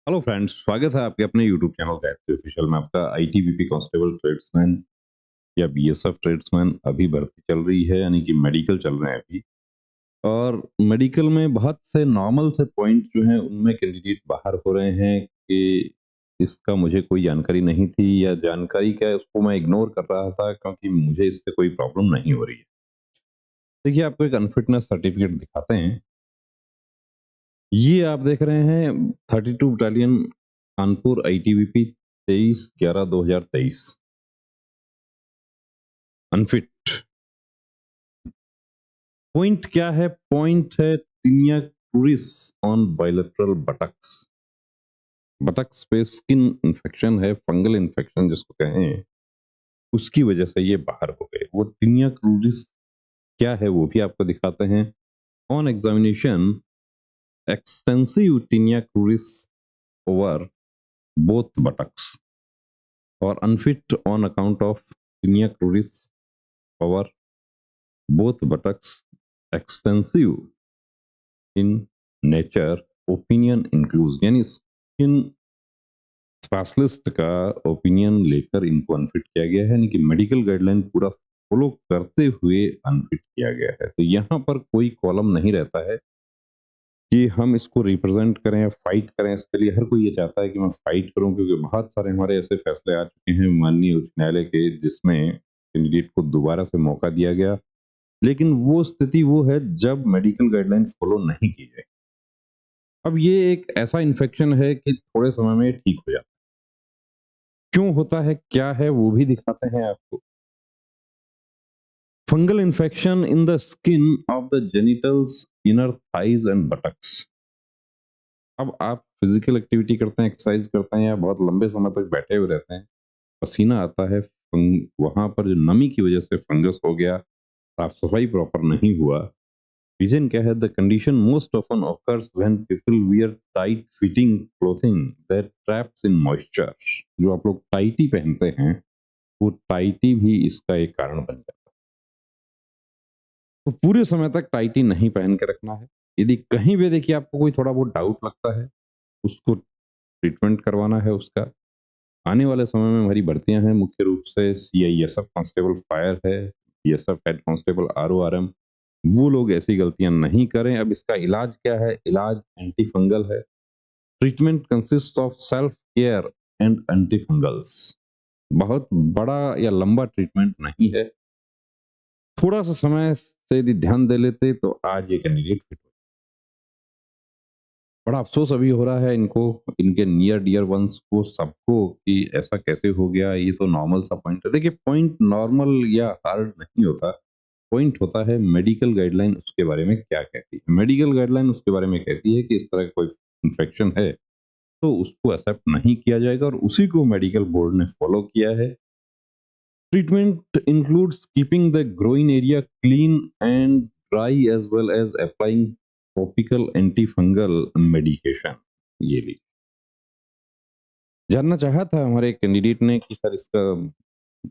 Hello friends, स्वागत है आपके अपने यूट्यूब चैनल गायत्री ऑफिशियल में। आपका आईटीबीपी कांस्टेबल ट्रेड्समैन या बीएसएफ ट्रेड्समैन अभी भर्ती चल रही है, यानी कि मेडिकल चल रहे हैं अभी। और मेडिकल में बहुत से नॉर्मल से पॉइंट जो हैं उनमें कैंडिडेट बाहर हो रहे हैं कि इसका मुझे कोई जानकारी नहीं थी, या जानकारी क्या है उसको मैं इग्नोर कर रहा था क्योंकि मुझे इससे कोई प्रॉब्लम नहीं हो रही है। देखिए, आपको एक अनफिटनेस सर्टिफिकेट दिखाते हैं। ये आप देख रहे हैं 32 battalion Kanpur ITBP 23/11/2023 unfit. Point क्या है? पॉइंट है tinea cruris on bilateral buttocks. Buttocks पे स्किन इंफेक्शन है, फंगल इंफेक्शन जिसको कहें, उसकी वजह से ये बाहर हो गए। वो टीनिया क्रूरिस क्या है वो भी आपको दिखाते हैं। On examination extensive tinea cruris over both buttocks और unfit on account of tinea cruris over both buttocks extensive in nature opinion includes, यानी स्किन स्पेशलिस्ट का ओपिनियन लेकर इनको अनफिट किया गया है, यानी कि मेडिकल गाइडलाइन पूरा फॉलो करते हुए अनफिट किया गया है। तो यहाँ पर कोई कॉलम नहीं रहता है कि हम इसको रिप्रेजेंट करें या फाइट करें। इसके लिए हर कोई ये चाहता है कि मैं फाइट करूं, क्योंकि बहुत सारे हमारे ऐसे फैसले आ चुके हैं माननीय उच्च न्यायालय के जिसमें कैंडिडेट को दोबारा से मौका दिया गया, लेकिन वो स्थिति वो है जब मेडिकल गाइडलाइन फॉलो नहीं की जाए। अब ये एक ऐसा इन्फेक्शन है कि थोड़े समय में ठीक हो जाता है। क्यों होता है, क्या है, वो भी दिखाते हैं आपको। Fungal infection in the skin of the genitals, inner thighs and buttocks. अब आप फिजिकल एक्टिविटी करते हैं, एक्सरसाइज करते हैं, या बहुत लंबे समय तक बैठे हुए रहते हैं, पसीना आता है, वहां पर जो नमी की वजह से फंगस हो गया, साफ सफाई प्रॉपर नहीं हुआ। रीजन क्या है? The condition most often occurs when people wear tight fitting clothing that traps in moisture. जो आप लोग टाइटी पहनते हैं, वो टाइटी भी इसका एक कारण बन जाता है। तो पूरे समय तक टाइटी नहीं पहन के रखना है। यदि कहीं भी देखिए आपको कोई थोड़ा बहुत डाउट लगता है, उसको ट्रीटमेंट करवाना है उसका। आने वाले समय में हमारी भर्तियां हैं, मुख्य रूप से सीआईएसएफ कांस्टेबल फायर है, बीएसएफ हेड कांस्टेबल आरओआरएम। वो लोग ऐसी गलतियां नहीं करें। अब इसका इलाज क्या है? इलाज एंटी फंगल है। Treatment consist of self care and anti fungals. बहुत बड़ा या लंबा ट्रीटमेंट नहीं है। थोड़ा सा समय से यदि ध्यान दे लेते तो आज ये कैंडिडेट फिट हो। बड़ा अफसोस अभी हो रहा है इनको, इनके नियर डियर वंस को, सबको, कि ऐसा कैसे हो गया। ये तो नॉर्मल सा पॉइंट है। देखिए, पॉइंट नॉर्मल या हार्ड नहीं होता। पॉइंट होता है मेडिकल गाइडलाइन उसके बारे में क्या कहती है। मेडिकल गाइडलाइन उसके बारे में कहती है कि इस तरह का कोई इन्फेक्शन है तो उसको एक्सेप्ट नहीं किया जाएगा, और उसी को मेडिकल बोर्ड ने फॉलो किया है। Treatment includes keeping the groin area clean and dry as well as applying topical anti fungal medication. ये भी जानना चाहा था हमारे कैंडिडेट ने कि सर इसका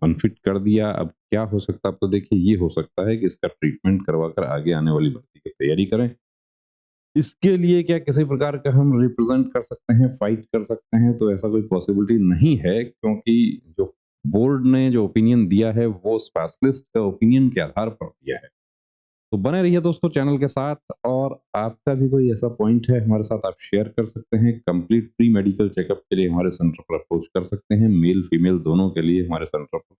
अनफिट कर दिया, अब क्या हो सकता है? अब तो देखिए, ये हो सकता है कि इसका ट्रीटमेंट करवाकर आगे आने वाली भर्ती की तैयारी करें। इसके लिए क्या किसी प्रकार का हम रिप्रेजेंट कर सकते हैं, फाइट कर सकते हैं? तो ऐसा कोई पॉसिबिलिटी नहीं है, क्योंकि जो बोर्ड ने जो ओपिनियन दिया है वो स्पेशलिस्ट का ओपिनियन के आधार पर दिया है। तो बने रहिए दोस्तों चैनल के साथ, और आपका भी कोई ऐसा पॉइंट है हमारे साथ, आप शेयर कर सकते हैं। कंप्लीट प्री मेडिकल चेकअप के लिए हमारे सेंटर पर अप्रोच कर सकते हैं। मेल फीमेल दोनों के लिए हमारे सेंटर पर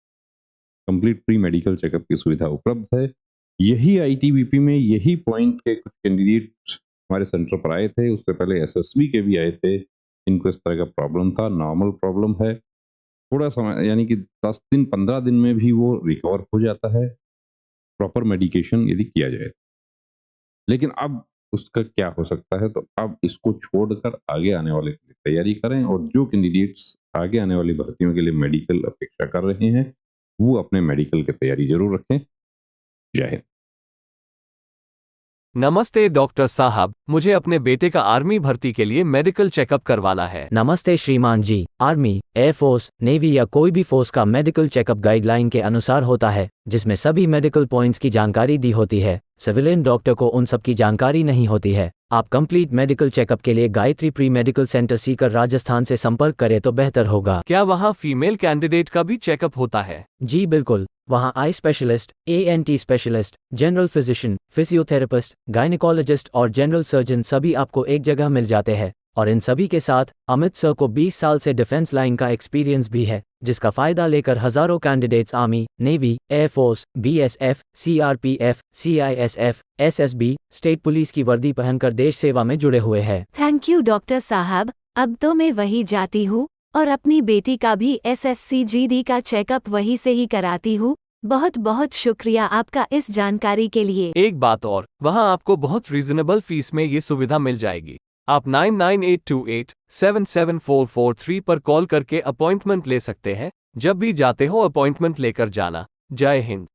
कंप्लीट प्री मेडिकल चेकअप की सुविधा उपलब्ध है। यही आईटीबीपी में यही पॉइंट के कुछ कैंडिडेट हमारे सेंटर पर आए थे। उससे पहले एसएसबी के भी आए थे। इनको इस तरह का प्रॉब्लम था, नॉर्मल प्रॉब्लम है। थोड़ा समय, यानी कि 10 दिन 15 दिन में भी वो रिकवर हो जाता है, प्रॉपर मेडिकेशन यदि किया जाए। लेकिन अब उसका क्या हो सकता है? तो अब इसको छोड़कर आगे आने वाले के लिए तैयारी करें, और जो कैंडिडेट्स आगे आने वाली भर्तियों के लिए मेडिकल अपेक्षा कर रहे हैं, वो अपने मेडिकल की तैयारी जरूर रखें। जय हिंद। नमस्ते डॉक्टर साहब, मुझे अपने बेटे का आर्मी भर्ती के लिए मेडिकल चेकअप करवाना है। नमस्ते श्रीमान जी। आर्मी, एयरफोर्स, नेवी या कोई भी फोर्स का मेडिकल चेकअप गाइडलाइन के अनुसार होता है, जिसमें सभी मेडिकल पॉइंट्स की जानकारी दी होती है। सिविलियन डॉक्टर को उन सब की जानकारी नहीं होती है। आप कंप्लीट मेडिकल चेकअप के लिए Gayatri pre medical centre Sikar Rajasthan से संपर्क करें तो बेहतर होगा। क्या वहाँ फीमेल कैंडिडेट का भी चेकअप होता है? जी बिल्कुल, वहाँ eye specialist, ANT specialist, general physician, physiotherapist, gynaecologist और जनरल सर्जन सभी आपको एक जगह मिल जाते हैं। और इन सभी के साथ अमित सर को 20 साल से डिफेंस लाइन का एक्सपीरियंस भी है, जिसका फायदा लेकर हजारों candidates army, navy, air force, BSF, CRPF, CISF, SSB, state police की वर्दी पहनकर देश सेवा में जुड़े हुए हैं। थैंक यू डॉक्टर साहब, अब तो मैं वही जाती हूँ और अपनी बेटी का भी SSC GD का चेकअप वहीं से ही कराती हूँ। बहुत बहुत शुक्रिया आपका इस जानकारी के लिए। एक बात और, वहाँ आपको बहुत रीजनेबल फीस में ये सुविधा मिल जाएगी। आप 9982877443 पर कॉल करके अपॉइंटमेंट ले सकते हैं। जब भी जाते हो अपॉइंटमेंट लेकर जाना। जय हिंद।